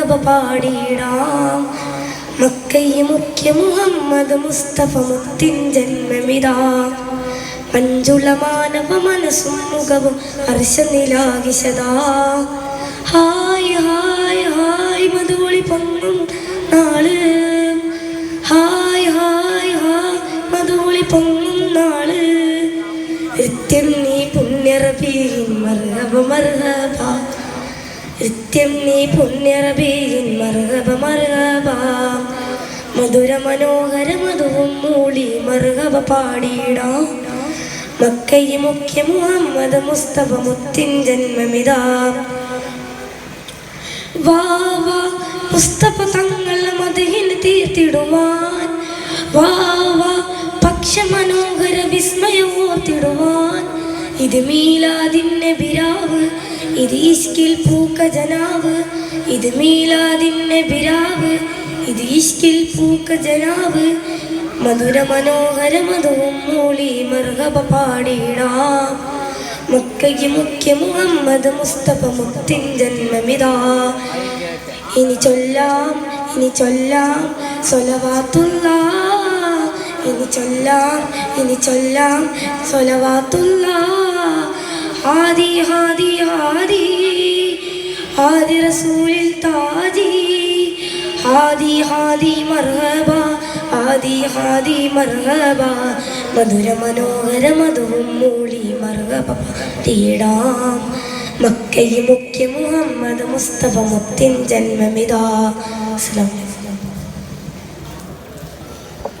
മർഹബ പാടിയിടാം. മക്കയെ മുഖ്യ മുഹമ്മദ് മുസ്തഫ മുത്തിൻ ജന്മമിതാ. മഞ്ജുള മാനവ മനസ്സും മുഖവും ഹർഷനിലാകിശതാ. ഹായ് ഹായ് ഹായ് മധുവൊളി പൊങ്ങും നാള്. ഹായ് ഹായ് ഹായ് മധുവൊളി പൊങ്ങും നാള്. കൃത്യം നീ പുണ്യറബീൻ മർഹബ മർഹബ. കൃത്യം നീ പുണ്യറബീൻ മർഹബ മർഹബ. മധുര മനോഹര മധുവും മൂളി മർഹബ പാടിയിടാം. മക്കയെ മുഖ്യ മുഹമ്മദ് മുസ്തഫ മുത്തിൻ ജന്മമിതാ. വാ വാ മുസ്തഫ തങ്ങളെ മദഹിന് തീർത്തിടുവാൻ. വാ വാ പക്ഷ മനോഹര വിസ്മയോർത്തിടുവാൻ. ഇത് മീലാദിൻ നബിരാവ്, ഇത് ഇഷ്കിൽ പൂക്ക ജനാവ്. ഇത് മീലാദിൻ നബിരാവ്, ഇത് ഇഷ്കിൽ പൂക്ക ജനാവ്. മധുര മനോഹര മധുവും മൂളി മർഹബ പാടിയിടാം. മക്കയെ മുഖ്യ മുഹമ്മദ് മുസ്തഫ മുത്തിൻ ജന്മമിതാ. ഇനി ചൊല്ലാം ഇനി ചൊല്ലാം സ്വലവാത്തുല്ലാഹ്. ഇനി ചൊല്ലാം ഇനി ചൊല്ലാം സ്വലവാത്തുല്ലാഹ്. ഹാദി ഹാദി ഹാദി ഹാദി റസൂലിൽ താജി. ഹാദി ഹാദി മർഹബ ഹാദി ഹാദി മർഹബ. മധുര മനോഹര മധുവും മൂളി മർഹബ പാടിയിടാം. മക്കയെ മുഖ്യ മുഹമ്മദ് മുസ്തഫ മുത്തിൻ ജന്മമിതാ. അസ്സലാമു അലൈക്കും.